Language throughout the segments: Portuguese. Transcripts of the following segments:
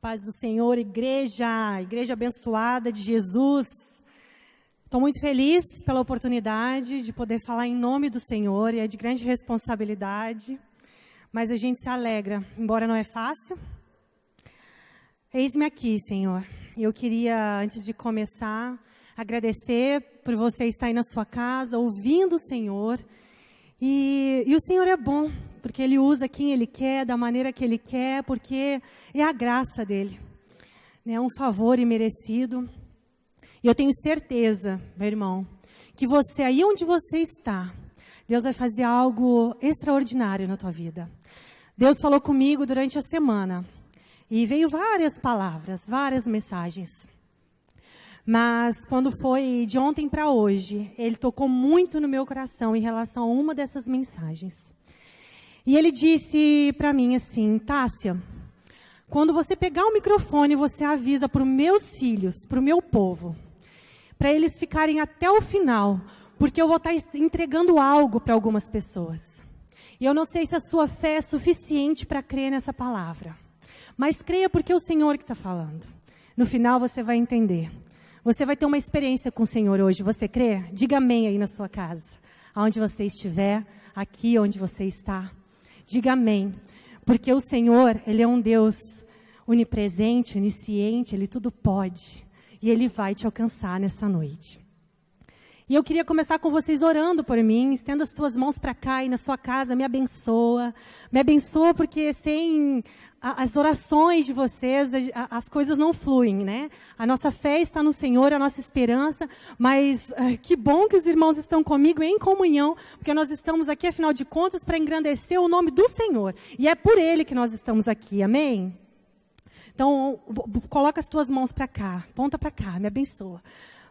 Paz do Senhor, igreja abençoada de Jesus. Estou muito feliz pela oportunidade de poder falar em nome do Senhor, e é de grande responsabilidade, mas a gente se alegra, embora não é fácil. Eis-me aqui, Senhor. Eu queria, antes de começar, agradecer por você estar aí na sua casa, ouvindo o Senhor. E o Senhor é bom, porque Ele usa quem Ele quer, da maneira que Ele quer, porque é a graça dEle. É um favor imerecido. E eu tenho certeza, meu irmão, que você, aí onde você está, Deus vai fazer algo extraordinário na tua vida. Deus falou comigo durante a semana, e veio várias palavras, várias mensagens. Mas quando foi de ontem para hoje, Ele tocou muito no meu coração em relação a uma dessas mensagens. E Ele disse para mim assim: Tássia, quando você pegar o microfone, você avisa para os meus filhos, para o meu povo, para eles ficarem até o final, porque eu vou estar entregando algo para algumas pessoas. E eu não sei se a sua fé é suficiente para crer nessa palavra, mas creia porque é o Senhor que está falando. No final você vai entender. Você vai ter uma experiência com o Senhor hoje, você crê? Diga amém aí na sua casa, aonde você estiver, aqui onde você está. Diga amém, porque o Senhor, Ele é um Deus onipresente, onisciente, Ele tudo pode. E Ele vai te alcançar nessa noite. E eu queria começar com vocês orando por mim. Estenda as tuas mãos para cá e na sua casa, me abençoa. Me abençoa porque sem as orações de vocês, as coisas não fluem, né? A nossa fé está no Senhor, a nossa esperança, mas que bom que os irmãos estão comigo em comunhão, porque nós estamos aqui, afinal de contas, para engrandecer o nome do Senhor. E é por Ele que nós estamos aqui, amém? Então, coloca as tuas mãos para cá, aponta para cá, me abençoa.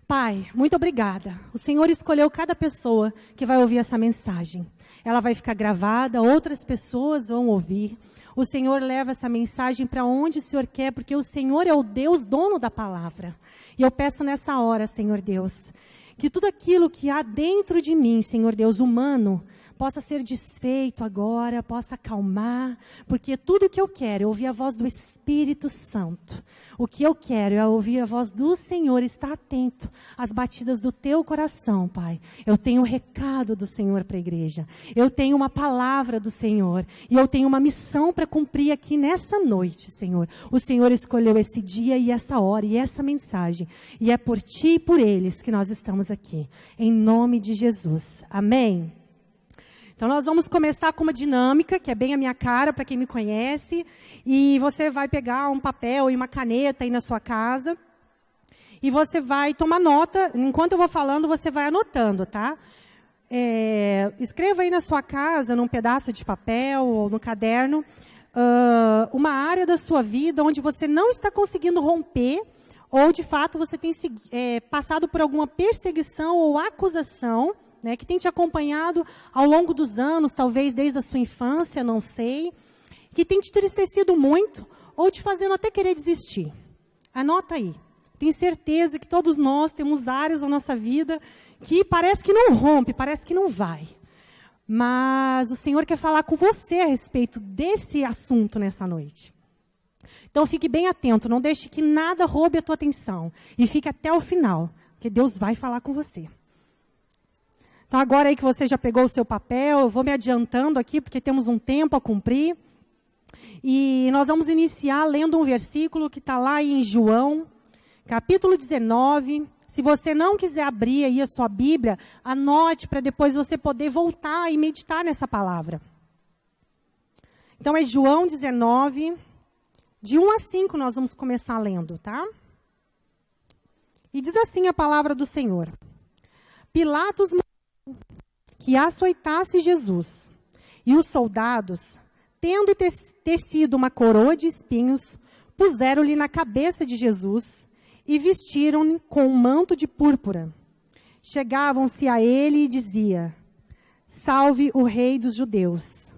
Pai, muito obrigada. O Senhor escolheu cada pessoa que vai ouvir essa mensagem. Ela vai ficar gravada, outras pessoas vão ouvir. O Senhor leva essa mensagem para onde o Senhor quer, porque o Senhor é o Deus dono da palavra. E eu peço nessa hora, Senhor Deus, que tudo aquilo que há dentro de mim, Senhor Deus, humano, possa ser desfeito agora, possa acalmar, porque tudo o que eu quero é ouvir a voz do Espírito Santo. O que eu quero é ouvir a voz do Senhor, estar atento às batidas do teu coração, Pai. Eu tenho um recado do Senhor para a igreja, eu tenho uma palavra do Senhor, e eu tenho uma missão para cumprir aqui nessa noite, Senhor. O Senhor escolheu esse dia e essa hora e essa mensagem, e é por Ti e por eles que nós estamos aqui, em nome de Jesus. Amém? Então, nós vamos começar com uma dinâmica, que é bem a minha cara, para quem me conhece. E você vai pegar um papel e uma caneta aí na sua casa. E você vai tomar nota. Enquanto eu vou falando, você vai anotando, tá? Escreva aí na sua casa, num pedaço de papel ou no caderno, uma área da sua vida onde você não está conseguindo romper, ou, de fato, você tem passado por alguma perseguição ou acusação, né, que tem te acompanhado ao longo dos anos, talvez desde a sua infância, não sei, que tem te entristecido muito, ou te fazendo até querer desistir. Anota aí. Tenho certeza que todos nós temos áreas na nossa vida que parece que não rompe, parece que não vai. Mas o Senhor quer falar com você a respeito desse assunto nessa noite. Então fique bem atento, não deixe que nada roube a tua atenção. E fique até o final, porque Deus vai falar com você. Então, agora aí que você já pegou o seu papel, eu vou me adiantando aqui, porque temos um tempo a cumprir. E nós vamos iniciar lendo um versículo que está lá em João, capítulo 19. Se você não quiser abrir aí a sua Bíblia, anote para depois você poder voltar e meditar nessa palavra. Então, é João 19, de 1 a 5 nós vamos começar lendo, tá? E diz assim a palavra do Senhor. Pilatos que açoitasse Jesus. E os soldados, tendo tecido uma coroa de espinhos, puseram-lhe na cabeça de Jesus e vestiram-lhe com um manto de púrpura. Chegavam-se a ele e dizia: Salve o Rei dos Judeus.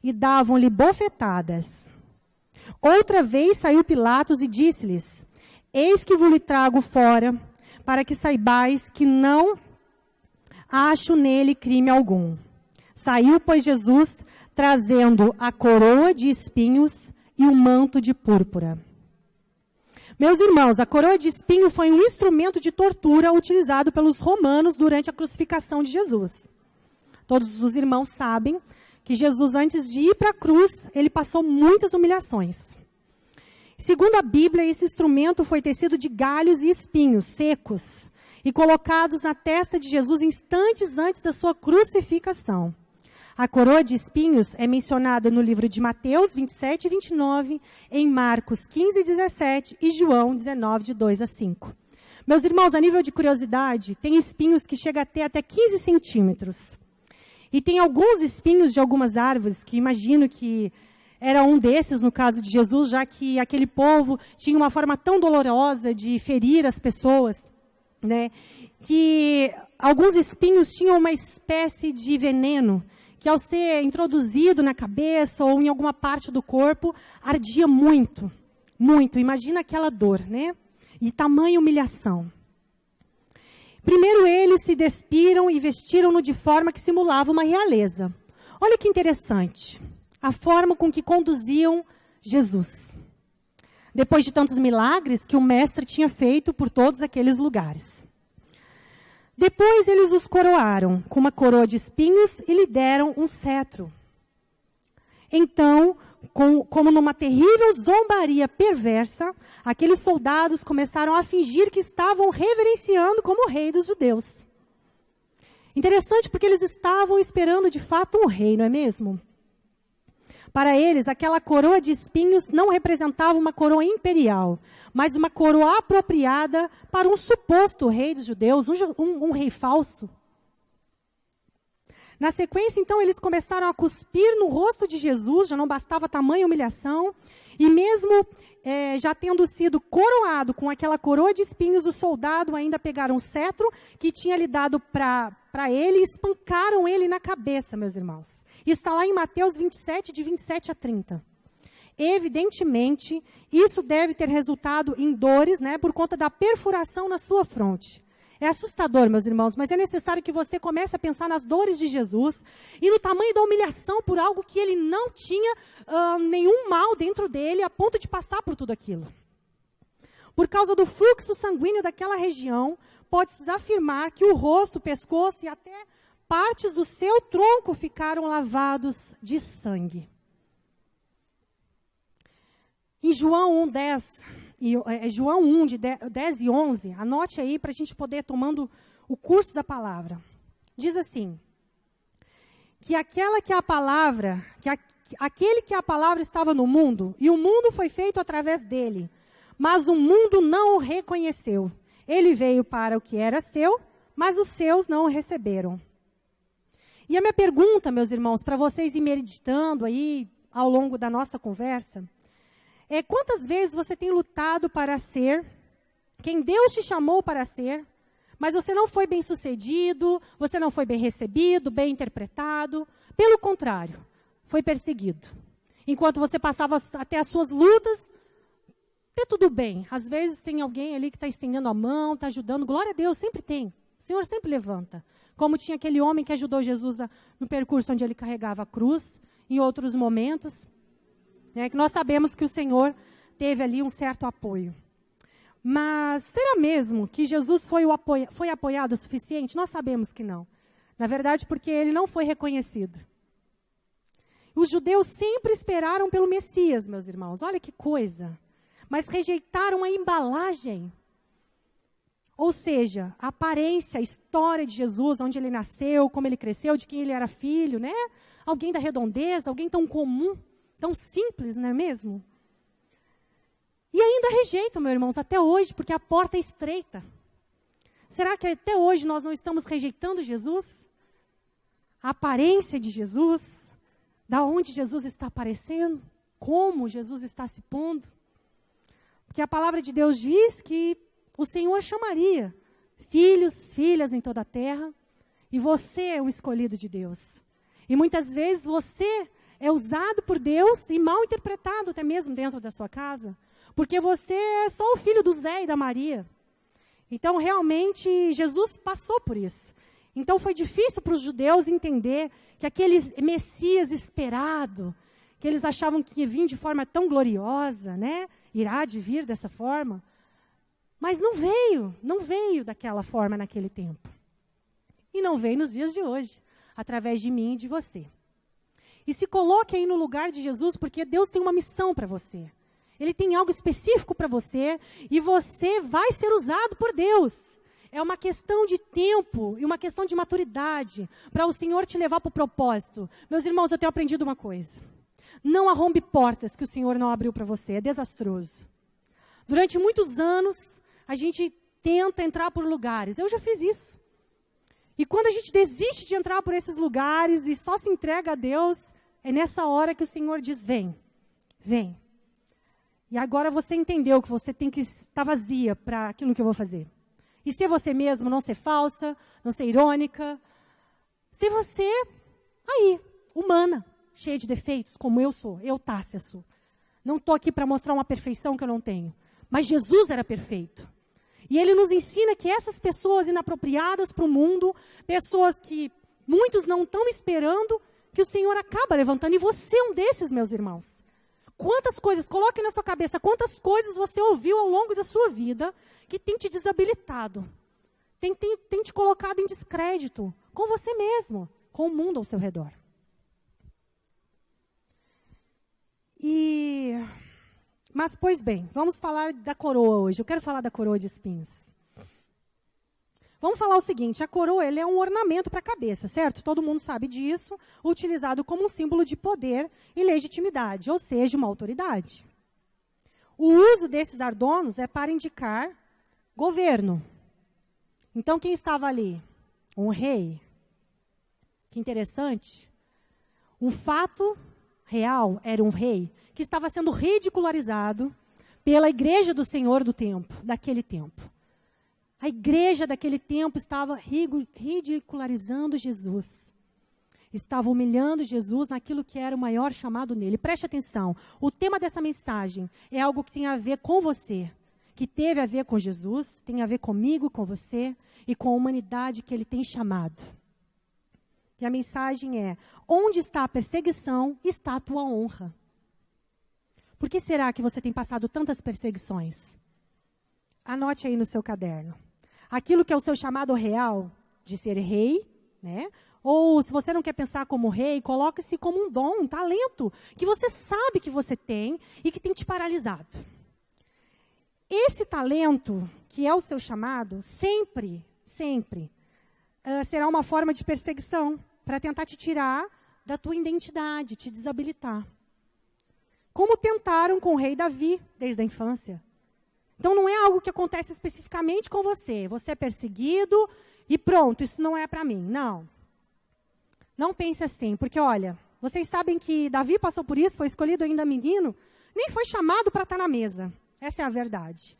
E davam-lhe bofetadas. Outra vez saiu Pilatos e disse-lhes: Eis que vos lhe trago fora, para que saibais que não acho nele crime algum. Saiu, pois, Jesus, trazendo a coroa de espinhos e o manto de púrpura. Meus irmãos, a coroa de espinho foi um instrumento de tortura utilizado pelos romanos durante a crucificação de Jesus. Todos os irmãos sabem que Jesus, antes de ir para a cruz, ele passou muitas humilhações. Segundo a Bíblia, esse instrumento foi tecido de galhos e espinhos secos e colocados na testa de Jesus instantes antes da sua crucificação. A coroa de espinhos é mencionada no livro de Mateus 27 e 29, em Marcos 15 e 17 e João 19, de 2 a 5. Meus irmãos, a nível de curiosidade, tem espinhos que chegam a ter até 15 centímetros. E tem alguns espinhos de algumas árvores, que imagino que era um desses no caso de Jesus, já que aquele povo tinha uma forma tão dolorosa de ferir as pessoas, né, que alguns espinhos tinham uma espécie de veneno, que ao ser introduzido na cabeça ou em alguma parte do corpo, ardia muito, muito. Imagina aquela dor, né? E tamanha humilhação. Primeiro eles se despiram e vestiram-no de forma que simulava uma realeza. Olha que interessante, a forma com que conduziam Jesus. Depois de tantos milagres que o mestre tinha feito por todos aqueles lugares. Depois eles os coroaram com uma coroa de espinhos e lhe deram um cetro. Então, como numa terrível zombaria perversa, aqueles soldados começaram a fingir que estavam reverenciando como o rei dos judeus. Interessante porque eles estavam esperando de fato um rei, não é mesmo? Para eles, aquela coroa de espinhos não representava uma coroa imperial, mas uma coroa apropriada para um suposto rei dos judeus, um rei falso. Na sequência, então, eles começaram a cuspir no rosto de Jesus, já não bastava tamanha humilhação, e mesmo já tendo sido coroado com aquela coroa de espinhos, o soldado ainda pegaram o cetro que tinha lhe dado para ele e espancaram ele na cabeça, meus irmãos. Isso está lá em Mateus 27, de 27 a 30. Evidentemente, isso deve ter resultado em dores, né, por conta da perfuração na sua fronte. É assustador, meus irmãos, mas é necessário que você comece a pensar nas dores de Jesus e no tamanho da humilhação por algo que ele não tinha nenhum mal dentro dele, a ponto de passar por tudo aquilo. Por causa do fluxo sanguíneo daquela região, pode-se afirmar que o rosto, o pescoço e até partes do seu tronco ficaram lavados de sangue. Em João 1, 10, João 1, de 10 e 11, anote aí para a gente poder tomando o curso da palavra. Diz assim, que aquele que a palavra estava no mundo, e o mundo foi feito através dele, mas o mundo não o reconheceu. Ele veio para o que era seu, mas os seus não o receberam. E a minha pergunta, meus irmãos, para vocês ir meditando aí ao longo da nossa conversa, é quantas vezes você tem lutado para ser quem Deus te chamou para ser, mas você não foi bem sucedido, você não foi bem recebido, bem interpretado. Pelo contrário, foi perseguido. Enquanto você passava até as suas lutas, até tudo bem. Às vezes tem alguém ali que está estendendo a mão, está ajudando. Glória a Deus, sempre tem. O Senhor sempre levanta. Como tinha aquele homem que ajudou Jesus no percurso onde ele carregava a cruz, em outros momentos, né, que nós sabemos que o Senhor teve ali um certo apoio. Mas será mesmo que Jesus foi apoiado o suficiente? Nós sabemos que não. Na verdade, porque ele não foi reconhecido. Os judeus sempre esperaram pelo Messias, meus irmãos. Olha que coisa. Mas rejeitaram a embalagem. Ou seja, a aparência, a história de Jesus, onde ele nasceu, como ele cresceu, de quem ele era filho, né? Alguém da redondeza, alguém tão comum, tão simples, não é mesmo? E ainda rejeitam, meus irmãos, até hoje, porque a porta é estreita. Será que até hoje nós não estamos rejeitando Jesus? A aparência de Jesus? Da onde Jesus está aparecendo? Como Jesus está se pondo? Porque a palavra de Deus diz que o Senhor chamaria filhos, filhas em toda a terra, e você é um escolhido de Deus. E muitas vezes você é usado por Deus e mal interpretado até mesmo dentro da sua casa, porque você é só o filho do Zé e da Maria. Então, realmente, Jesus passou por isso. Então, foi difícil para os judeus entender que aquele Messias esperado, que eles achavam que ia vir de forma tão gloriosa, né? irá de vir dessa forma. Mas não veio daquela forma naquele tempo. E não veio nos dias de hoje, através de mim e de você. E se coloque aí no lugar de Jesus, porque Deus tem uma missão para você. Ele tem algo específico para você e você vai ser usado por Deus. É uma questão de tempo e uma questão de maturidade para o Senhor te levar para o propósito. Meus irmãos, eu tenho aprendido uma coisa. Não arrombe portas que o Senhor não abriu para você. É desastroso. Durante muitos anos, a gente tenta entrar por lugares. Eu já fiz isso. E quando a gente desiste de entrar por esses lugares e só se entrega a Deus, é nessa hora que o Senhor diz, vem, vem. E agora você entendeu que você tem que estar vazia para aquilo que eu vou fazer. E ser você mesmo, não ser falsa, não ser irônica. Ser você, aí, humana, cheia de defeitos, como eu sou. Eu, Tássia, sou. Não estou aqui para mostrar uma perfeição que eu não tenho. Mas Jesus era perfeito. E Ele nos ensina que essas pessoas inapropriadas para o mundo, pessoas que muitos não estão esperando, que o Senhor acaba levantando. E você é um desses, meus irmãos. Quantas coisas, coloque na sua cabeça, quantas coisas você ouviu ao longo da sua vida que tem te desabilitado, tem te colocado em descrédito com você mesmo, com o mundo ao seu redor. Mas, pois bem, vamos falar da coroa hoje. Eu quero falar da coroa de espinhos. Vamos falar o seguinte, a coroa ele é um ornamento para a cabeça, certo? Todo mundo sabe disso, utilizado como um símbolo de poder e legitimidade, ou seja, uma autoridade. O uso desses adornos é para indicar governo. Então, quem estava ali? Um rei. Que interessante. Um fato real era um rei que estava sendo ridicularizado pela igreja do Senhor do tempo, daquele tempo. A igreja daquele tempo estava ridicularizando Jesus. Estava humilhando Jesus naquilo que era o maior chamado nele. Preste atenção, o tema dessa mensagem é algo que tem a ver com você, que teve a ver com Jesus, tem a ver comigo, com você e com a humanidade que Ele tem chamado. E a mensagem é, onde está a perseguição, está a tua honra. Por que será que você tem passado tantas perseguições? Anote aí no seu caderno. Aquilo que é o seu chamado real de ser rei, né? Ou se você não quer pensar como rei, coloque-se como um dom, um talento, que você sabe que você tem e que tem te paralisado. Esse talento, que é o seu chamado, sempre será uma forma de perseguição para tentar te tirar da tua identidade, te desabilitar. Como tentaram com o rei Davi desde a infância. Então, não é algo que acontece especificamente com você. Você é perseguido e pronto, isso não é para mim. Não. Não pense assim, porque olha, vocês sabem que Davi passou por isso, foi escolhido ainda menino, nem foi chamado para estar na mesa. Essa é a verdade.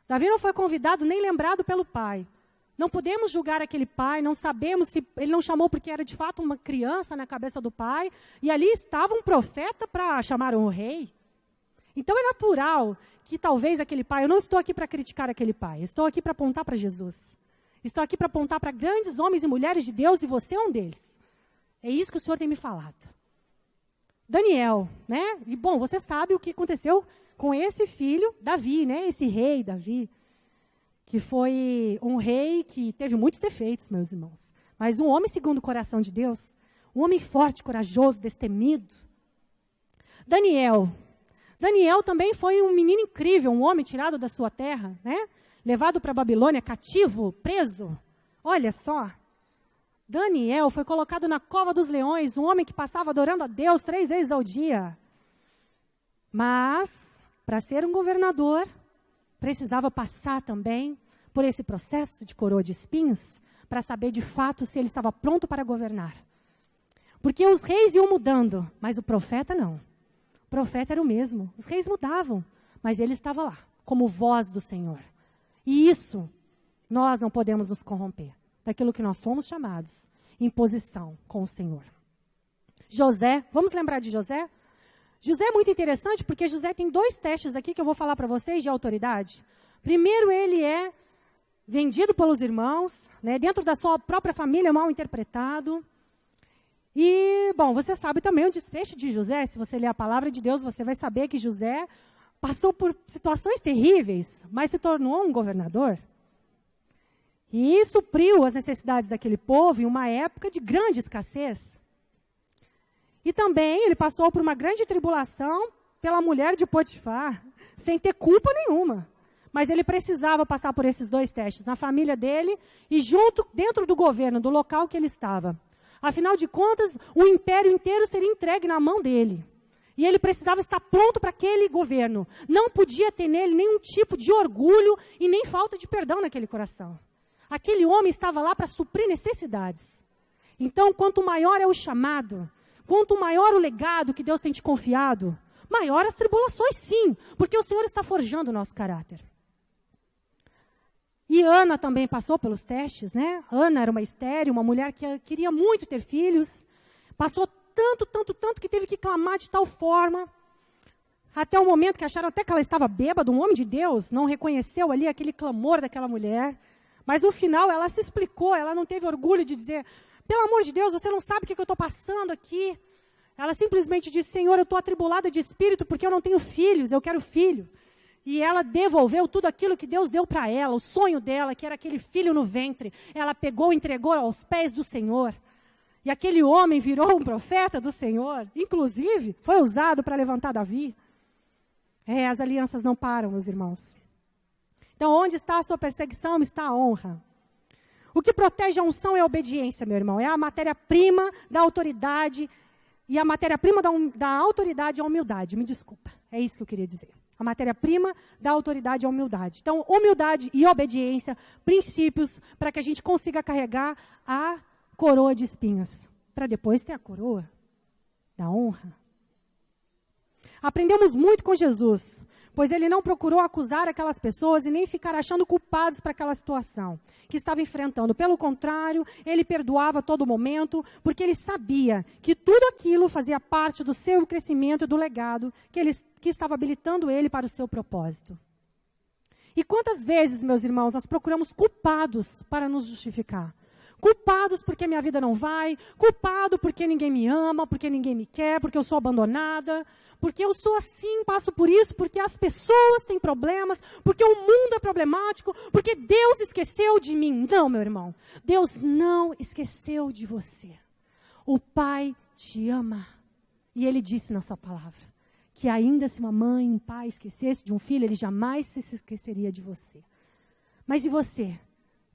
Davi não foi convidado nem lembrado pelo pai. Não podemos julgar aquele pai, não sabemos se ele não chamou porque era de fato uma criança na cabeça do pai, e ali estava um profeta para chamar um rei. Então é natural que talvez aquele pai, eu não estou aqui para criticar aquele pai, estou aqui para apontar para Jesus. Estou aqui para apontar para grandes homens e mulheres de Deus e você é um deles. É isso que o Senhor tem me falado. Daniel, né? E bom, você sabe o que aconteceu com esse filho, Davi, né? Esse rei Davi, que foi um rei que teve muitos defeitos, meus irmãos. Mas um homem segundo o coração de Deus, um homem forte, corajoso, destemido. Daniel também foi um menino incrível, um homem tirado da sua terra, né? Levado para a Babilônia, cativo, preso. Olha só. Daniel foi colocado na cova dos leões, um homem que passava adorando a Deus 3 vezes ao dia. Mas, para ser um governador, precisava passar também por esse processo de coroa de espinhos, para saber de fato se ele estava pronto para governar. Porque os reis iam mudando, mas o profeta não. O profeta era o mesmo. Os reis mudavam, mas ele estava lá, como voz do Senhor. E isso, nós não podemos nos corromper daquilo que nós fomos chamados, em posição com o Senhor. José, vamos lembrar de José? José é muito interessante, porque José tem 2 testes aqui que eu vou falar para vocês de autoridade. Primeiro, ele é vendido pelos irmãos, né, dentro da sua própria família, mal interpretado. E, bom, você sabe também o desfecho de José. Se você ler a palavra de Deus, você vai saber que José passou por situações terríveis, mas se tornou um governador. E supriu as necessidades daquele povo em uma época de grande escassez. E também ele passou por uma grande tribulação pela mulher de Potifar, sem ter culpa nenhuma. Mas ele precisava passar por esses 2 testes, na família dele e dentro do governo, do local que ele estava. Afinal de contas, o império inteiro seria entregue na mão dele. E ele precisava estar pronto para aquele governo. Não podia ter nele nenhum tipo de orgulho e nem falta de perdão naquele coração. Aquele homem estava lá para suprir necessidades. Então, quanto maior é o chamado, quanto maior o legado que Deus tem te confiado, maior as tribulações, sim, porque o Senhor está forjando o nosso caráter. E Ana também passou pelos testes, né? Ana era uma estéril, uma mulher que queria muito ter filhos, passou tanto que teve que clamar de tal forma, até o momento que acharam até que ela estava bêbada, um homem de Deus não reconheceu ali aquele clamor daquela mulher. Mas no final ela se explicou, ela não teve orgulho de dizer, pelo amor de Deus, você não sabe o que eu estou passando aqui. Ela simplesmente disse, Senhor, eu estou atribulada de espírito porque eu não tenho filhos, eu quero filho. E ela devolveu tudo aquilo que Deus deu para ela, o sonho dela, que era aquele filho no ventre. Ela pegou e entregou aos pés do Senhor. E aquele homem virou um profeta do Senhor. Inclusive, foi usado para levantar Davi. As alianças não param, meus irmãos. Então, onde está a sua perseguição, está a honra. O que protege a unção é a obediência, meu irmão. É a matéria-prima da autoridade. E a matéria-prima da autoridade é a humildade. Me desculpa, é isso que eu queria dizer. A matéria-prima da autoridade é a humildade. Então, humildade e obediência, princípios para que a gente consiga carregar a coroa de espinhos. Para depois ter a coroa da honra. Aprendemos muito com Jesus, pois ele não procurou acusar aquelas pessoas e nem ficar achando culpados para aquela situação que estava enfrentando. Pelo contrário, ele perdoava a todo momento, porque ele sabia que tudo aquilo fazia parte do seu crescimento e do legado que estava habilitando ele para o seu propósito. E quantas vezes, meus irmãos, nós procuramos culpados para nos justificar? Culpados porque minha vida não vai, culpado porque ninguém me ama, porque ninguém me quer, porque eu sou abandonada, porque eu sou assim, passo por isso, porque as pessoas têm problemas, porque o mundo é problemático, porque Deus esqueceu de mim. Não, meu irmão, Deus não esqueceu de você. O Pai te ama. E Ele disse na sua palavra, que ainda se uma mãe e um pai esquecesse de um filho, Ele jamais se esqueceria de você. Mas e você?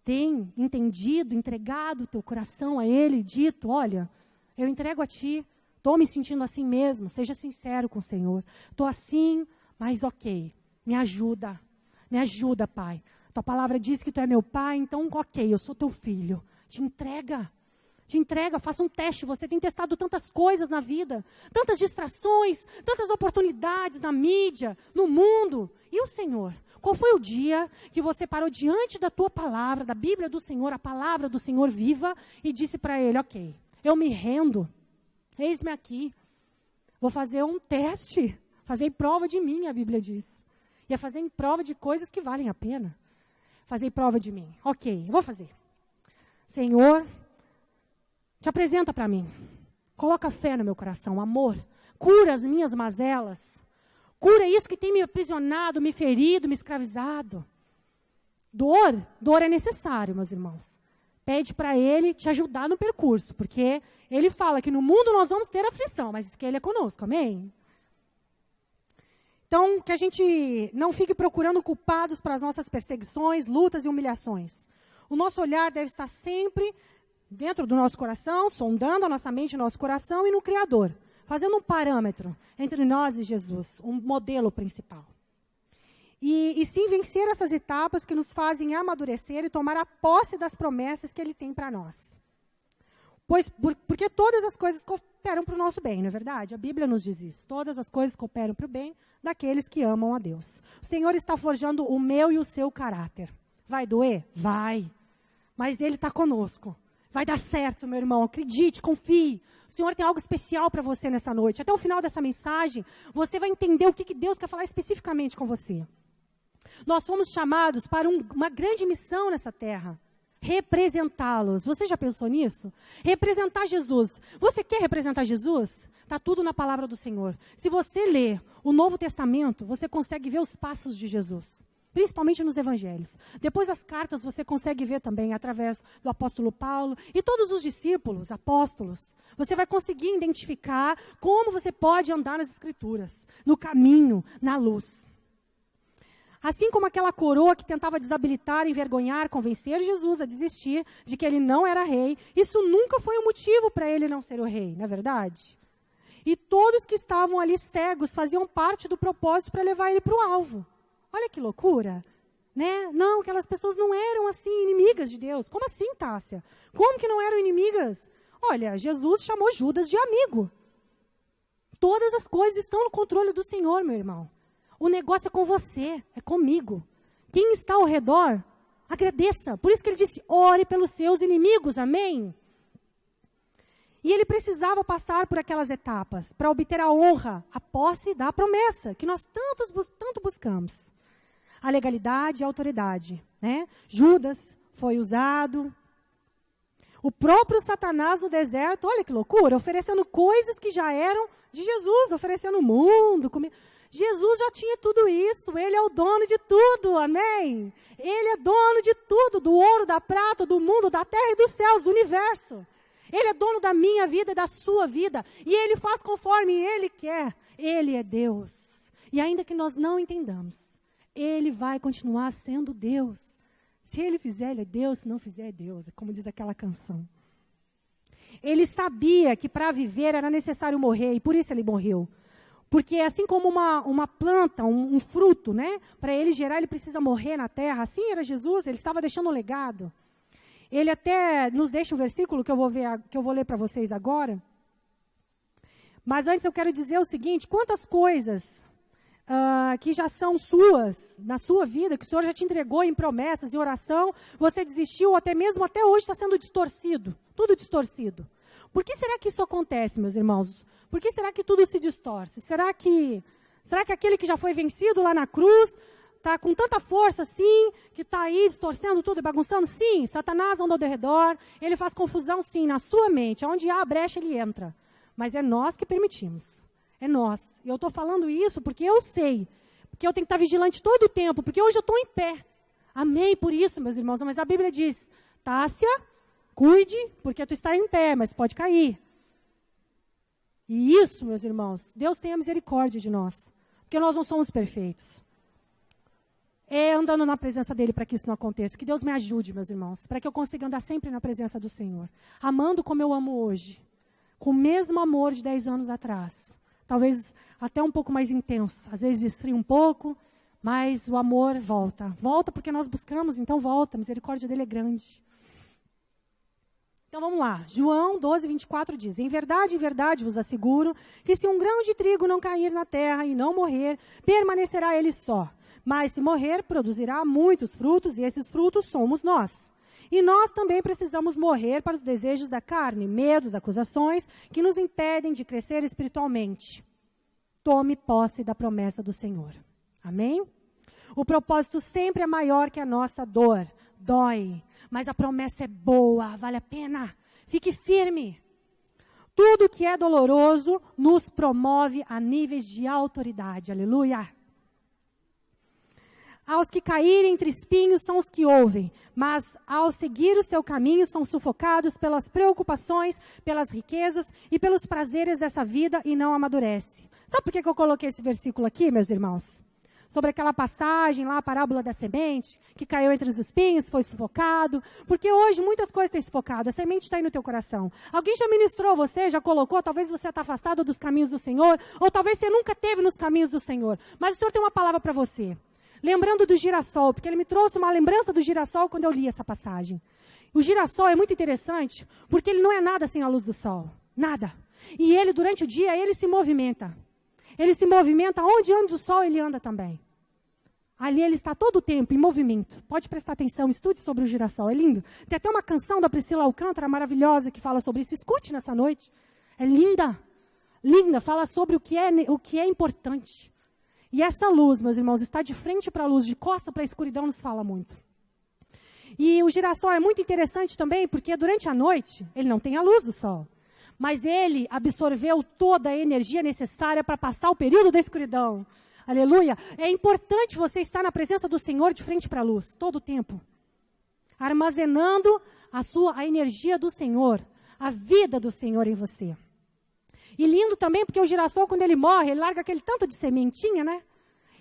Tem entendido, entregado o teu coração a Ele, dito, olha, eu entrego a Ti, estou me sentindo assim mesmo, seja sincero com o Senhor. Estou assim, mas ok, me ajuda, Pai. Tua palavra diz que Tu é meu Pai, então ok, eu sou Teu filho. Te entrega, faça um teste. Você tem testado tantas coisas na vida, tantas distrações, tantas oportunidades na mídia, no mundo. E o Senhor? Qual foi o dia que você parou diante da tua palavra, da Bíblia do Senhor, a palavra do Senhor viva, e disse para Ele, ok, eu me rendo, eis-me aqui, vou fazer um teste, fazer prova de mim, a Bíblia diz. E é fazer prova de coisas que valem a pena. Fazer prova de mim, ok, vou fazer. Senhor, te apresenta para mim, coloca fé no meu coração, amor, cura as minhas mazelas, cura isso que tem me aprisionado, me ferido, me escravizado. Dor é necessário, meus irmãos. Pede para Ele te ajudar no percurso, porque Ele fala que no mundo nós vamos ter aflição, mas que Ele é conosco, amém? Então, que a gente não fique procurando culpados para as nossas perseguições, lutas e humilhações. O nosso olhar deve estar sempre dentro do nosso coração, sondando a nossa mente e o nosso coração e no Criador. Fazendo um parâmetro entre nós e Jesus, um modelo principal. E sim vencer essas etapas que nos fazem amadurecer e tomar a posse das promessas que Ele tem para nós. Porque todas as coisas cooperam para o nosso bem, não é verdade? A Bíblia nos diz isso. Todas as coisas cooperam para o bem daqueles que amam a Deus. O Senhor está forjando o meu e o seu caráter. Vai doer? Vai. Mas Ele está conosco. Vai dar certo, meu irmão. Acredite, confie. O Senhor tem algo especial para você nessa noite. Até o final dessa mensagem, você vai entender o que Deus quer falar especificamente com você. Nós fomos chamados para uma grande missão nessa terra. Representá-los. Você já pensou nisso? Representar Jesus. Você quer representar Jesus? Está tudo na palavra do Senhor. Se você ler o Novo Testamento, você consegue ver os passos de Jesus. Principalmente nos evangelhos. Depois as cartas você consegue ver também através do apóstolo Paulo e todos os discípulos, apóstolos. Você vai conseguir identificar como você pode andar nas escrituras, no caminho, na luz. Assim como aquela coroa que tentava desabilitar, envergonhar, convencer Jesus a desistir de que ele não era rei, isso nunca foi um motivo para ele não ser o rei, não é verdade? E todos que estavam ali cegos faziam parte do propósito para levar ele para o alvo. Olha que loucura, né? Não, aquelas pessoas não eram assim inimigas de Deus. Como assim, Tássia? Como que não eram inimigas? Olha, Jesus chamou Judas de amigo. Todas as coisas estão no controle do Senhor, meu irmão. O negócio é com você, é comigo. Quem está ao redor, agradeça. Por isso que ele disse, ore pelos seus inimigos, amém? E ele precisava passar por aquelas etapas para obter a honra, a posse da promessa, que nós tanto buscamos. A legalidade e a autoridade, né? Judas foi usado. O próprio Satanás no deserto, olha que loucura, oferecendo coisas que já eram de Jesus, oferecendo o mundo, Jesus já tinha tudo isso, ele é o dono de tudo, amém? Ele é dono de tudo, do ouro, da prata, do mundo, da terra e dos céus, do universo. Ele é dono da minha vida e da sua vida, e ele faz conforme ele quer. Ele é Deus. E ainda que nós não entendamos, ele vai continuar sendo Deus. Se ele fizer, ele é Deus, se não fizer, é Deus, como diz aquela canção. Ele sabia que para viver era necessário morrer, e por isso ele morreu. Porque assim como uma planta, um fruto, né? Para ele gerar, ele precisa morrer na terra. Assim era Jesus, ele estava deixando um legado. Ele até nos deixa um versículo que eu vou ler para vocês agora. Mas antes eu quero dizer o seguinte, quantas coisas que já são suas, na sua vida, que o Senhor já te entregou em promessas, em oração, você desistiu, até mesmo até hoje está sendo distorcido, tudo distorcido. Por que será que isso acontece, meus irmãos? Por que será que tudo se distorce? Será que aquele que já foi vencido lá na cruz está com tanta força assim, que está aí distorcendo tudo e bagunçando? Sim, Satanás anda ao redor, ele faz confusão sim na sua mente, onde há a brecha ele entra. Mas é nós que permitimos, é nós. E eu estou falando isso porque eu sei, porque eu tenho que estar vigilante todo o tempo, porque hoje eu estou em pé. Amei por isso, meus irmãos, mas a Bíblia diz, Tássia, cuide, porque tu está em pé, mas pode cair. E isso, meus irmãos, Deus tenha misericórdia de nós, porque nós não somos perfeitos. É andando na presença dele para que isso não aconteça. Que Deus me ajude, meus irmãos, para que eu consiga andar sempre na presença do Senhor. Amando como eu amo hoje. Com o mesmo amor de 10 anos atrás. Talvez até um pouco mais intenso. Às vezes esfria um pouco, mas o amor volta. Volta porque nós buscamos, então volta. A misericórdia dele é grande. Então vamos lá. João 12, 24 diz, em verdade vos asseguro, que se um grão de trigo não cair na terra e não morrer, permanecerá ele só. Mas se morrer, produzirá muitos frutos, e esses frutos somos nós. E nós também precisamos morrer para os desejos da carne, medos, acusações, que nos impedem de crescer espiritualmente. Tome posse da promessa do Senhor. Amém? O propósito sempre é maior que a nossa dor. Dói, mas a promessa é boa, vale a pena. Fique firme. Tudo que é doloroso nos promove a níveis de autoridade. Aleluia! Aos que caírem entre espinhos são os que ouvem, mas ao seguir o seu caminho são sufocados pelas preocupações, pelas riquezas e pelos prazeres dessa vida e não amadurece. Sabe por que eu coloquei esse versículo aqui, meus irmãos? Sobre aquela passagem lá, a parábola da semente, que caiu entre os espinhos, foi sufocado. Porque hoje muitas coisas têm sufocado, a semente está aí no teu coração. Alguém já ministrou você, já colocou, talvez você está afastado dos caminhos do Senhor, ou talvez você nunca esteve nos caminhos do Senhor. Mas o Senhor tem uma palavra para você. Lembrando do girassol, porque ele me trouxe uma lembrança do girassol quando eu li essa passagem. O girassol é muito interessante, porque ele não é nada sem a luz do sol. Nada. E ele, durante o dia, ele se movimenta. Ele se movimenta, onde anda o sol, ele anda também. Ali ele está todo o tempo em movimento. Pode prestar atenção, estude sobre o girassol, é lindo. Tem até uma canção da Priscila Alcântara, maravilhosa, que fala sobre isso. Escute nessa noite. É linda. Linda, fala sobre o que é importante. E essa luz, meus irmãos, está de frente para a luz, de costa para a escuridão, nos fala muito. E o girassol é muito interessante também, porque durante a noite, ele não tem a luz do sol. mas ele absorveu toda a energia necessária para passar o período da escuridão. Aleluia! É importante você estar na presença do Senhor de frente para a luz, todo o tempo. Armazenando a energia do Senhor, a vida do Senhor em você. E lindo também, porque o girassol, quando ele morre, ele larga aquele tanto de sementinha, né?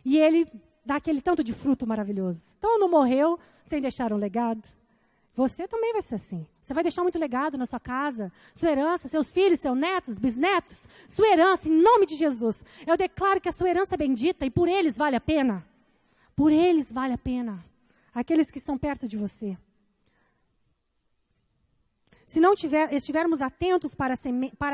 E ele dá aquele tanto de fruto maravilhoso. Então não morreu sem deixar um legado. Você também vai ser assim. Você vai deixar muito legado na sua casa, sua herança, seus filhos, seus netos, bisnetos, sua herança, em nome de Jesus. Eu declaro que a sua herança é bendita e por eles vale a pena. Por eles vale a pena. Aqueles que estão perto de você. Se não estivermos atentos para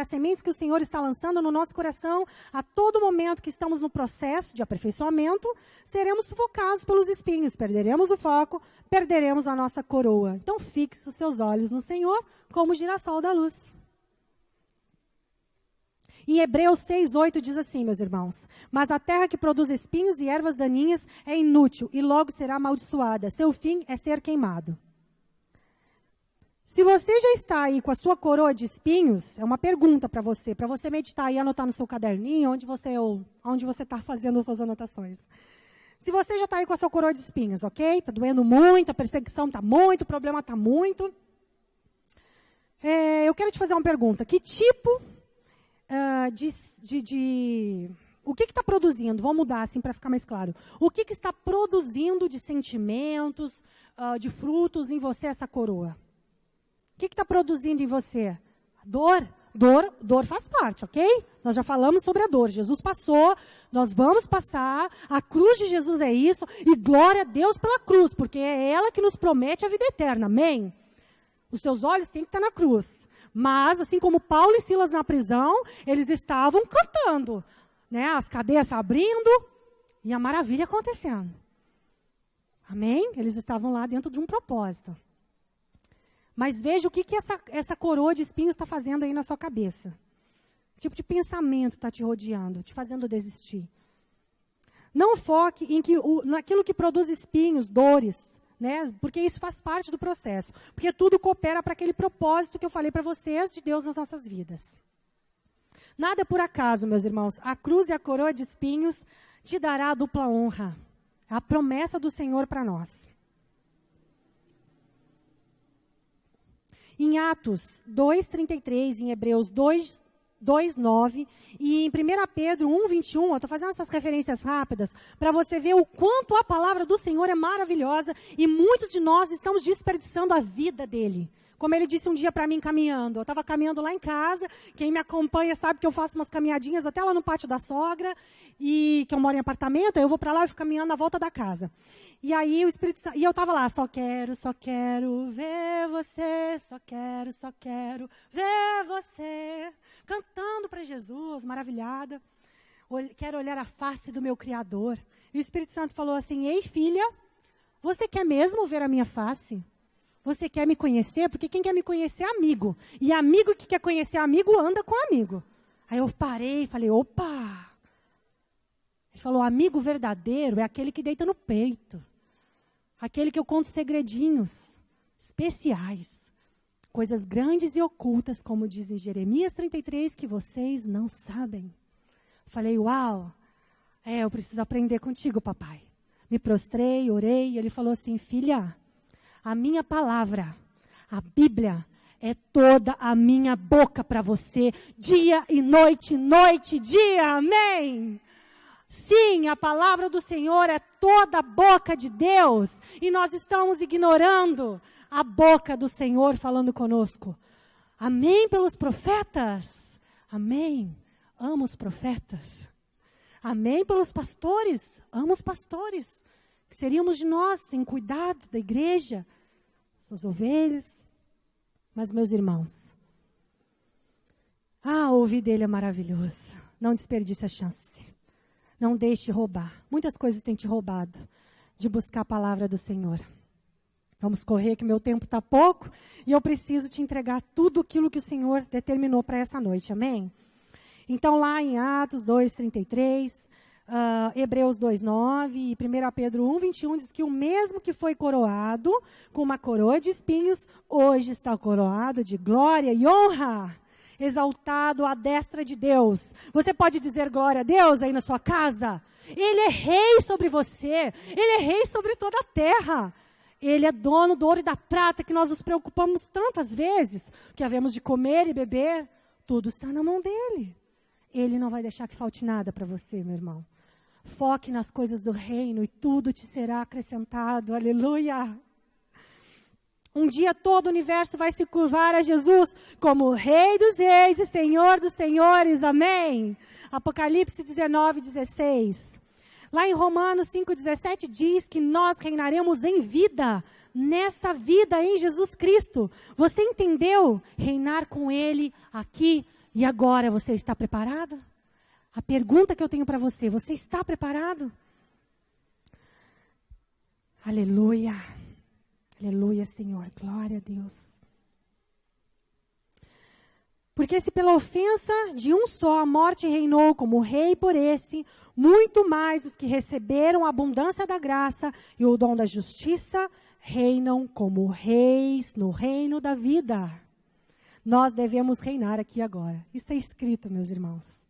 as sementes que o Senhor está lançando no nosso coração, a todo momento que estamos no processo de aperfeiçoamento, seremos sufocados pelos espinhos, perderemos o foco, perderemos a nossa coroa. Então fixe os seus olhos no Senhor como o girassol da luz. Em Hebreus 6:8 diz assim, meus irmãos: mas a terra que produz espinhos e ervas daninhas é inútil e logo será amaldiçoada. Seu fim é ser queimado. Se você já está aí com a sua coroa de espinhos, é uma pergunta para você meditar e anotar no seu caderninho, onde você está fazendo as suas anotações. Se você já está aí com a sua coroa de espinhos, ok? Está doendo muito, a perseguição está muito, o problema está muito. Eu quero te fazer uma pergunta. Que tipo o que está produzindo? Vamos mudar assim para ficar mais claro. O que está produzindo de sentimentos, de frutos em você essa coroa? O que está produzindo em você? Dor? Dor faz parte, ok? Nós já falamos sobre a dor. Jesus passou, nós vamos passar. A cruz de Jesus é isso. E glória a Deus pela cruz, porque é ela que nos promete a vida eterna. Amém? Os seus olhos têm que estar na cruz. Mas, assim como Paulo e Silas na prisão, eles estavam cantando, né? As cadeias se abrindo e a maravilha acontecendo. Amém? Eles estavam lá dentro de um propósito. Mas veja o que essa coroa de espinhos está fazendo aí na sua cabeça. Que tipo de pensamento está te rodeando, te fazendo desistir. Não foque naquilo que produz espinhos, dores, né? Porque isso faz parte do processo. Porque tudo coopera para aquele propósito que eu falei para vocês de Deus nas nossas vidas. Nada é por acaso, meus irmãos. A cruz e a coroa de espinhos te dará a dupla honra. É a promessa do Senhor para nós. Em Atos 2:33, em Hebreus 2:9 e em 1 Pedro 1:21, eu estou fazendo essas referências rápidas para você ver o quanto a palavra do Senhor é maravilhosa e muitos de nós estamos desperdiçando a vida dele. Como ele disse um dia para mim caminhando, eu estava caminhando lá em casa, quem me acompanha sabe que eu faço umas caminhadinhas até lá no pátio da sogra, e que eu moro em apartamento, aí eu vou para lá e fico caminhando na volta da casa. E aí o Espírito Santo, e eu estava lá, só quero ver você, só quero ver você, cantando para Jesus, maravilhada, quero olhar a face do meu Criador. E o Espírito Santo falou assim: ei filha, você quer mesmo ver a minha face? Você quer me conhecer? Porque quem quer me conhecer é amigo. E amigo que quer conhecer amigo, anda com amigo. Aí eu parei e falei, opa! Ele falou, amigo verdadeiro é aquele que deita no peito. Aquele que eu conto segredinhos especiais. Coisas grandes e ocultas, como diz em Jeremias 33, que vocês não sabem. Falei, uau! Eu preciso aprender contigo, papai. Me prostrei, orei, e ele falou assim, filha, a minha palavra, a Bíblia, é toda a minha boca para você, dia e noite, noite e dia, amém? Sim, a palavra do Senhor é toda a boca de Deus, e nós estamos ignorando a boca do Senhor falando conosco. Amém pelos profetas? Amém. Amo os profetas. Amém pelos pastores? Amo os pastores. Que seríamos de nós, sem cuidado da igreja, suas ovelhas. Mas, meus irmãos, ouvir dele é maravilhoso. Não desperdice a chance. Não deixe roubar. Muitas coisas têm te roubado de buscar a palavra do Senhor. Vamos correr, que meu tempo está pouco, e eu preciso te entregar tudo aquilo que o Senhor determinou para essa noite, amém? Então, lá em Atos 2:33... Hebreus 2:9 e 1 Pedro 1:21 diz que o mesmo que foi coroado com uma coroa de espinhos, hoje está coroado de glória e honra. exaltado à destra de Deus. Você pode dizer glória a Deus aí na sua casa? Ele é rei sobre você. Ele é rei sobre toda a terra. Ele é dono do ouro e da prata, que nós nos preocupamos tantas vezes, que havemos de comer e beber. Tudo está na mão dele. Ele não vai deixar que falte nada para você, meu irmão. Foque nas coisas do reino e tudo te será acrescentado. Aleluia! Um dia todo o universo vai se curvar a Jesus como Rei dos Reis e Senhor dos Senhores. Amém? Apocalipse 19:16. Lá em Romanos 5:17 diz que nós reinaremos em vida, nessa vida em Jesus Cristo. Você entendeu? Reinar com Ele aqui e agora. Você está preparado? A pergunta que eu tenho para você, você está preparado? Aleluia. Aleluia, Senhor. Glória a Deus. Porque se pela ofensa de um só a morte reinou como rei por esse, muito mais os que receberam a abundância da graça e o dom da justiça reinam como reis no reino da vida. Nós devemos reinar aqui agora. Isso é escrito, meus irmãos.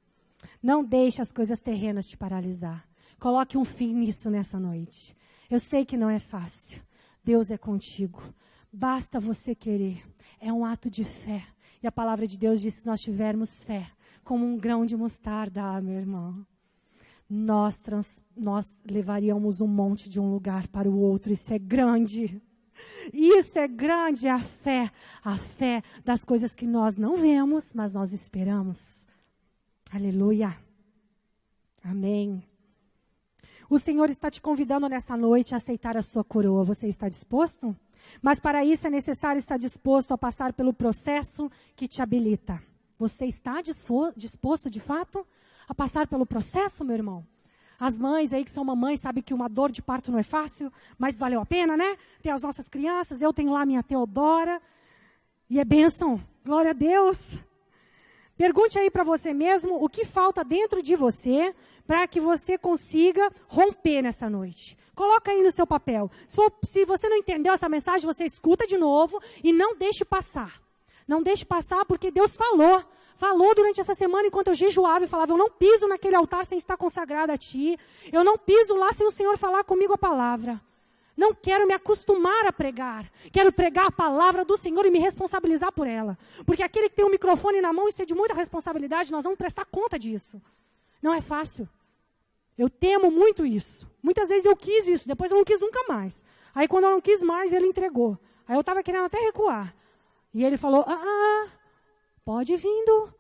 Não deixe as coisas terrenas te paralisar. Coloque um fim nisso nessa noite. Eu sei que não é fácil. Deus é contigo. Basta você querer. É um ato de fé. E a palavra de Deus diz que se nós tivermos fé, como um grão de mostarda, meu irmão, nós levaríamos um monte de um lugar para o outro. Isso é grande. Isso é grande, é a fé das coisas que nós não vemos, mas nós esperamos. Aleluia. Amém. O Senhor está te convidando nessa noite a aceitar a sua coroa. Você está disposto? Mas para isso é necessário estar disposto a passar pelo processo que te habilita. Você está disposto de fato a passar pelo processo, meu irmão? As mães aí que são mamães sabem que uma dor de parto não é fácil, mas valeu a pena, né? Ter as nossas crianças, eu tenho lá minha Teodora, e é bênção, glória a Deus. Pergunte aí para você mesmo o que falta dentro de você para que você consiga romper nessa noite. Coloca aí no seu papel. Se você não entendeu essa mensagem, você escuta de novo e não deixe passar. Não deixe passar porque Deus falou. Falou durante essa semana enquanto eu jejuava e falava, eu não piso naquele altar sem estar consagrado a Ti. Eu não piso lá sem o Senhor falar comigo a palavra. Não quero me acostumar a pregar. Quero pregar a palavra do Senhor e me responsabilizar por ela. Porque aquele que tem um microfone na mão, isso é de muita responsabilidade, nós vamos prestar conta disso. Não é fácil. Eu temo muito isso. Muitas vezes eu quis isso, depois eu não quis nunca mais. Aí quando eu não quis mais, ele entregou. Aí eu estava querendo até recuar. E ele falou, pode ir vindo,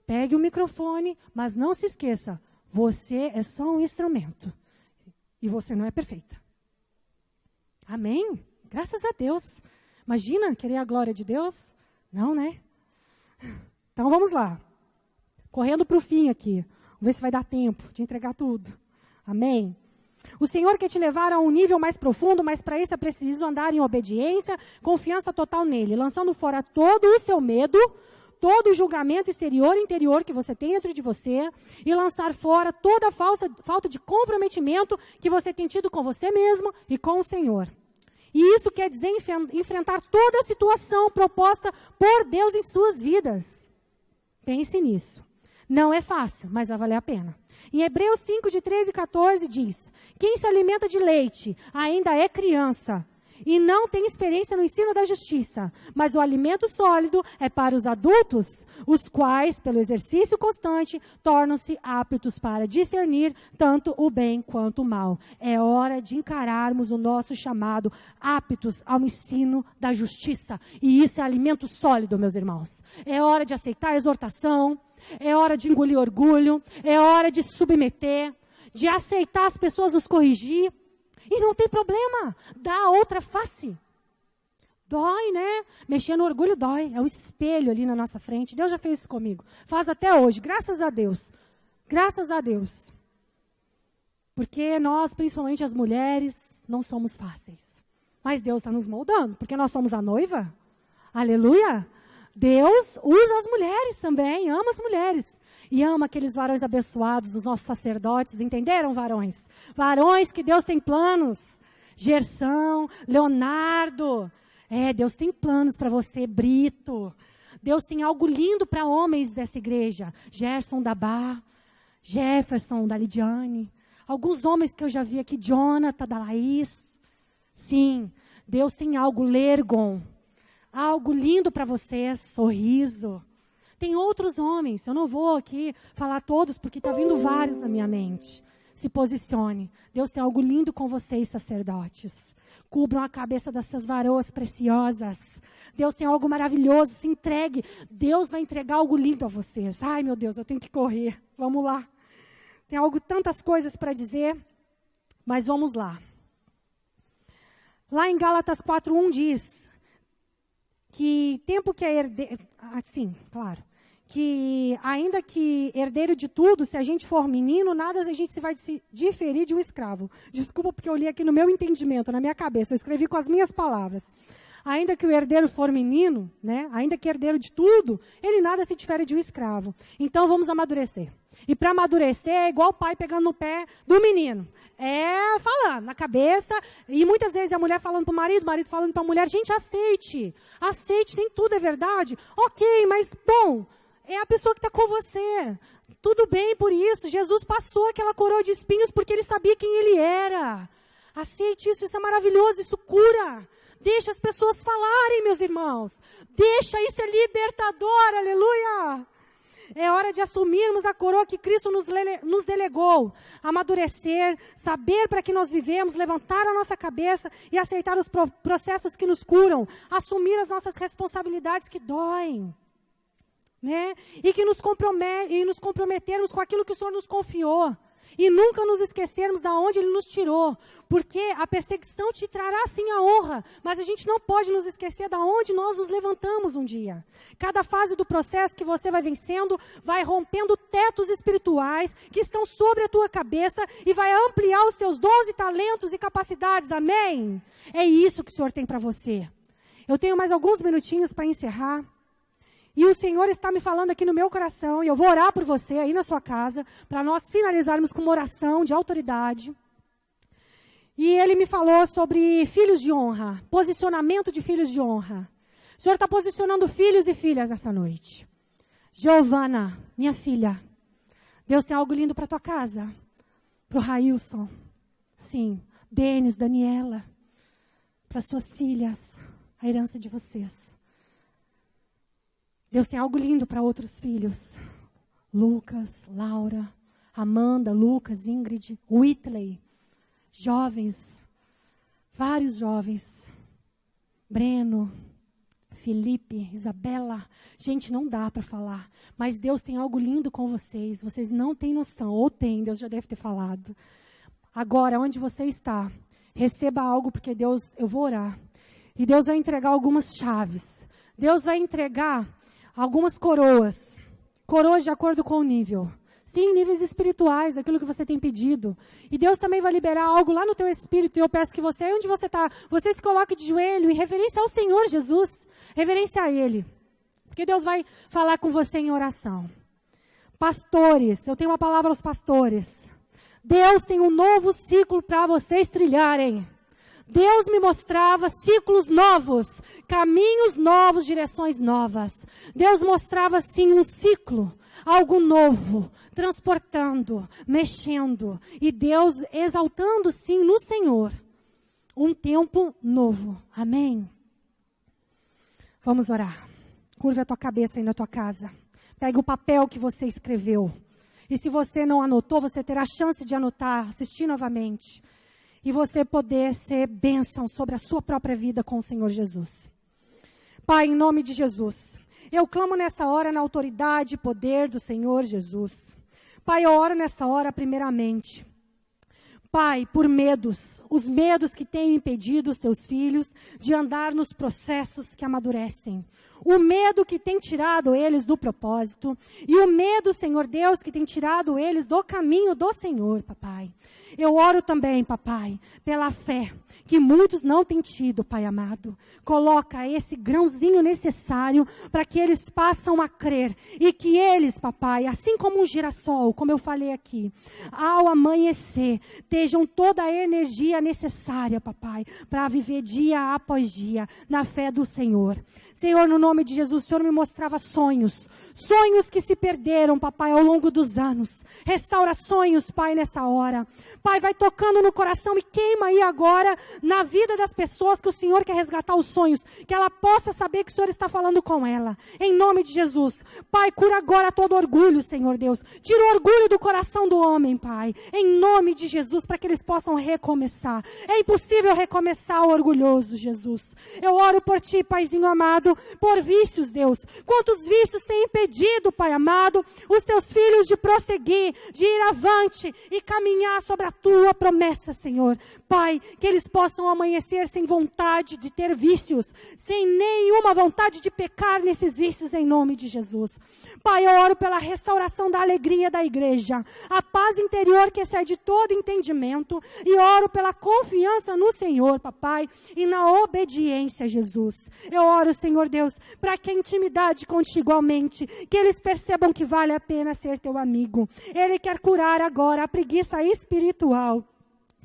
pegue o microfone, mas não se esqueça, você é só um instrumento. E você não é perfeita. Amém? Graças a Deus. Imagina querer a glória de Deus? Não, né? Então vamos lá. Correndo para o fim aqui. Vamos ver se vai dar tempo de entregar tudo. Amém? O Senhor quer te levar a um nível mais profundo, mas para isso é preciso andar em obediência, confiança total nele, lançando fora todo o seu medo, todo o julgamento exterior e interior que você tem dentro de você, e lançar fora toda a falta de comprometimento que você tem tido com você mesmo e com o Senhor. E isso quer dizer enfrentar toda a situação proposta por Deus em suas vidas. Pense nisso. Não é fácil, mas vai valer a pena. Em Hebreus 5, de 13 e 14 diz, quem se alimenta de leite ainda é criança e não tem experiência no ensino da justiça, mas o alimento sólido é para os adultos, os quais, pelo exercício constante, tornam-se aptos para discernir tanto o bem quanto o mal. É hora de encararmos o nosso chamado aptos ao ensino da justiça. E isso é alimento sólido, meus irmãos. É hora de aceitar a exortação, é hora de engolir orgulho, é hora de se submeter, de aceitar as pessoas nos corrigir. E não tem problema, dá a outra face. Dói, né? Mexer no orgulho dói, é um espelho ali na nossa frente. Deus já fez isso comigo, faz até hoje, graças a Deus. Graças a Deus. Porque nós, principalmente as mulheres, não somos fáceis. Mas Deus está nos moldando, porque nós somos a noiva. Aleluia! Deus usa as mulheres também, ama as mulheres. E ama aqueles varões abençoados, os nossos sacerdotes, entenderam, varões? Varões que Deus tem planos. Gersão, Leonardo. Deus tem planos para você, Brito. Deus tem algo lindo para homens dessa igreja. Gerson da Bar, Jefferson da Lidiane. Alguns homens que eu já vi aqui, Jonathan da Laís. Sim, Deus tem algo, Lergon. Algo lindo para vocês, Sorriso. Tem outros homens, eu não vou aqui falar todos, porque está vindo vários na minha mente. Se posicione. Deus tem algo lindo com vocês, sacerdotes. Cubram a cabeça dessas varoas preciosas. Deus tem algo maravilhoso, se entregue. Deus vai entregar algo lindo a vocês. Ai, meu Deus, eu tenho que correr. Vamos lá. Tem tantas coisas para dizer, mas vamos lá. Lá em Gálatas 4:1 diz que tempo que é herdeiro... sim, claro. Que ainda que herdeiro de tudo, se a gente for menino, nada a gente se vai diferir de um escravo. Desculpa porque eu li aqui no meu entendimento, na minha cabeça, eu escrevi com as minhas palavras. Ainda que o herdeiro for menino, né, ainda que herdeiro de tudo, ele nada se difere de um escravo. Então vamos amadurecer. E para amadurecer é igual o pai pegando no pé do menino. É falando na cabeça, e muitas vezes a mulher falando para o marido falando para a mulher, gente, aceite, nem tudo é verdade. Ok, mas bom... É a pessoa que está com você. Tudo bem por isso. Jesus passou aquela coroa de espinhos porque ele sabia quem ele era. Aceite isso, isso é maravilhoso, isso cura. Deixa as pessoas falarem, meus irmãos. Deixa, isso é libertador, aleluia. É hora de assumirmos a coroa que Cristo nos delegou. Amadurecer, saber para que nós vivemos, levantar a nossa cabeça e aceitar os processos que nos curam. Assumir as nossas responsabilidades que doem. Né? E que nos comprometermos com aquilo que o Senhor nos confiou. E nunca nos esquecermos de onde Ele nos tirou. Porque a perseguição te trará sim a honra. Mas a gente não pode nos esquecer de onde nós nos levantamos um dia. Cada fase do processo que você vai vencendo, vai rompendo tetos espirituais que estão sobre a tua cabeça e vai ampliar os teus dons e talentos e capacidades. Amém? É isso que o Senhor tem para você. Eu tenho mais alguns minutinhos para encerrar. E o Senhor está me falando aqui no meu coração, e eu vou orar por você aí na sua casa, para nós finalizarmos com uma oração de autoridade. E Ele me falou sobre filhos de honra, posicionamento de filhos de honra. O Senhor está posicionando filhos e filhas essa noite. Giovana, minha filha, Deus tem algo lindo para a tua casa. Para o Railson, sim, Denis, Daniela, para as tuas filhas, a herança de vocês. Deus tem algo lindo para outros filhos. Lucas, Laura, Amanda, Lucas, Ingrid, Whitley. Jovens, vários jovens. Breno, Felipe, Isabela. Gente, não dá para falar. Mas Deus tem algo lindo com vocês. Vocês não têm noção. Ou tem, Deus já deve ter falado. Agora, onde você está, receba algo, porque Deus, eu vou orar. E Deus vai entregar algumas chaves. Deus vai entregar algumas coroas de acordo com o nível. Sim, níveis espirituais, daquilo que você tem pedido. E Deus também vai liberar algo lá no teu espírito. E eu peço que você, onde você está, você se coloque de joelho em reverência ao Senhor Jesus. Reverência a Ele. Porque Deus vai falar com você em oração. Pastores, eu tenho uma palavra aos pastores. Deus tem um novo ciclo para vocês trilharem. Deus me mostrava ciclos novos, caminhos novos, direções novas. Deus mostrava, sim, um ciclo, algo novo, transportando, mexendo. E Deus exaltando, sim, no Senhor, um tempo novo. Amém? Vamos orar. Curva a tua cabeça aí na tua casa. Pega o papel que você escreveu. E se você não anotou, você terá a chance de anotar, assistir novamente. E você poder ser bênção sobre a sua própria vida com o Senhor Jesus. Pai, em nome de Jesus, eu clamo nessa hora na autoridade e poder do Senhor Jesus. Pai, eu oro nessa hora primeiramente. Pai, por medos, os medos que têm impedido os teus filhos de andar nos processos que amadurecem. O medo que tem tirado eles do propósito. E o medo, Senhor Deus, que tem tirado eles do caminho do Senhor, papai. Eu oro também, papai, pela fé que muitos não têm tido, Pai amado. Coloca esse grãozinho necessário para que eles passem a crer. E que eles, papai, assim como um girassol, como eu falei aqui, ao amanhecer, ter vejam toda a energia necessária, papai, para viver dia após dia, na fé do Senhor. Senhor, no nome de Jesus, o Senhor me mostrava sonhos que se perderam, papai, ao longo dos anos. Restaura sonhos, Pai, nessa hora. Pai, vai tocando no coração e queima aí agora na vida das pessoas que o Senhor quer resgatar os sonhos, que ela possa saber que o Senhor está falando com ela, em nome de Jesus. Pai, cura agora todo orgulho, Senhor Deus. Tira o orgulho do coração do homem, Pai, em nome de Jesus, para que eles possam recomeçar. É impossível recomeçar o orgulhoso, Jesus. Eu oro por Ti, Paizinho amado, por vícios, Deus. Quantos vícios têm impedido, Pai amado, os Teus filhos de prosseguir, de ir avante e caminhar sobre a Tua promessa, Senhor. Pai, que eles possam amanhecer sem vontade de ter vícios, sem nenhuma vontade de pecar nesses vícios, em nome de Jesus. Pai, eu oro pela restauração da alegria da igreja, a paz interior que excede todo entendimento, e oro pela confiança no Senhor, papai, e na obediência, Jesus. Eu oro, Senhor Deus, para que a intimidade contigo aumente, que eles percebam que vale a pena ser teu amigo. Ele quer curar agora a preguiça espiritual.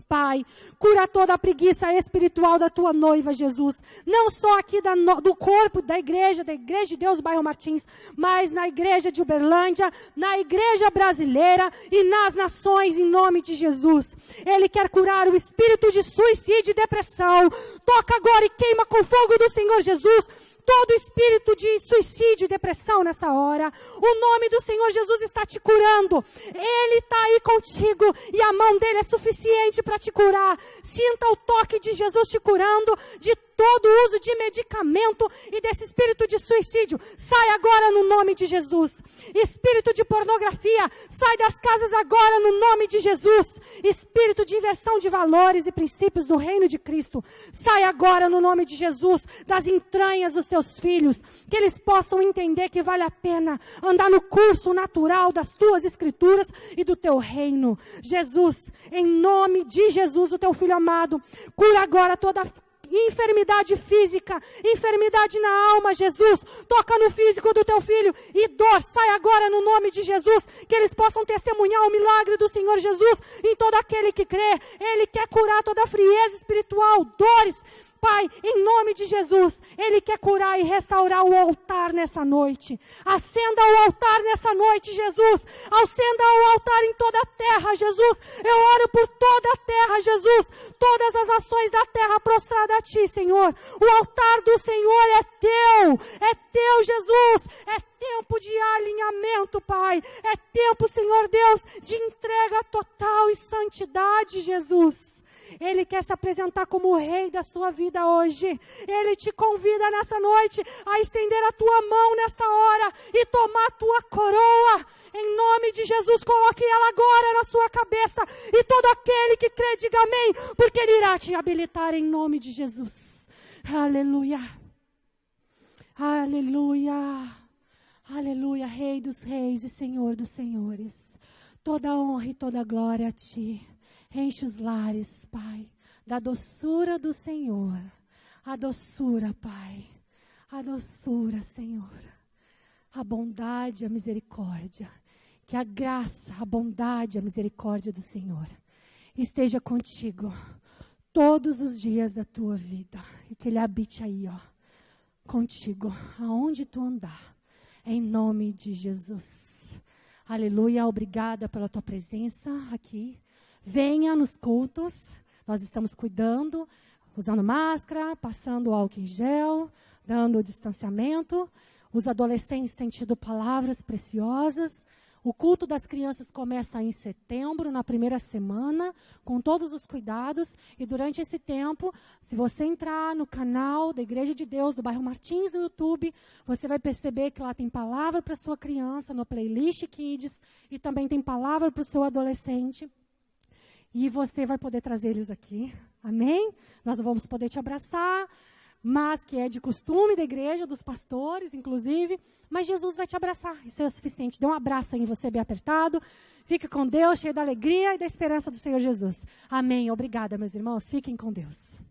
Pai, cura toda a preguiça espiritual da tua noiva, Jesus. Não só aqui do corpo da igreja de Deus, bairro Martins, mas na igreja de Uberlândia, na igreja brasileira e nas nações, em nome de Jesus. Ele quer curar o espírito de suicídio e depressão. Toca agora e queima com o fogo do Senhor Jesus todo espírito de suicídio e depressão nessa hora. O nome do Senhor Jesus está te curando. Ele está aí contigo e a mão dele é suficiente para te curar. Sinta o toque de Jesus te curando de todo uso de medicamento e desse espírito de suicídio. Sai agora no nome de Jesus. Espírito de pornografia, sai das casas agora no nome de Jesus. Espírito de inversão de valores e princípios do reino de Cristo, sai agora no nome de Jesus das entranhas dos teus filhos, que eles possam entender que vale a pena andar no curso natural das tuas escrituras e do teu reino. Jesus, em nome de Jesus, o teu filho amado, cura agora toda enfermidade física, enfermidade na alma, Jesus. Toca no físico do teu filho e dor, sai agora no nome de Jesus, que eles possam testemunhar o milagre do Senhor Jesus em todo aquele que crê. Ele quer curar toda a frieza espiritual, dores. Pai, em nome de Jesus, Ele quer curar e restaurar o altar nessa noite. Acenda o altar nessa noite, Jesus. Acenda o altar em toda a terra, Jesus. Eu oro por toda a terra, Jesus. Todas as nações da terra prostradas a Ti, Senhor. O altar do Senhor é Teu, Jesus. É tempo de alinhamento, Pai. É tempo, Senhor Deus, de entrega total e santidade, Jesus. Ele quer se apresentar como o rei da sua vida hoje. Ele te convida nessa noite a estender a tua mão nessa hora e tomar a tua coroa. Em nome de Jesus, coloque ela agora na sua cabeça. E todo aquele que crê, diga amém, porque Ele irá te habilitar em nome de Jesus. Aleluia. Aleluia. Aleluia, Rei dos reis e Senhor dos senhores. Toda honra e toda glória a Ti. Enche os lares, Pai, da doçura do Senhor. A doçura, Pai. A doçura, Senhor. A bondade, a misericórdia. Que a graça, a bondade, a misericórdia do Senhor esteja contigo todos os dias da tua vida. E que Ele habite aí, ó, contigo, aonde tu andar. Em nome de Jesus. Aleluia, obrigada pela tua presença aqui. Venha nos cultos, nós estamos cuidando, usando máscara, passando álcool em gel, dando o distanciamento. Os adolescentes têm tido palavras preciosas. O culto das crianças começa em setembro, na primeira semana, com todos os cuidados. E durante esse tempo, se você entrar no canal da Igreja de Deus, do bairro Martins, no YouTube, você vai perceber que lá tem palavra para a sua criança, no Playlist Kids, e também tem palavra para o seu adolescente. E você vai poder trazer eles aqui, amém? Nós não vamos poder te abraçar, mas que é de costume da igreja, dos pastores, inclusive. Mas Jesus vai te abraçar, isso é o suficiente. Dê um abraço em você bem apertado. Fique com Deus, cheio da alegria e da esperança do Senhor Jesus. Amém. Obrigada, meus irmãos. Fiquem com Deus.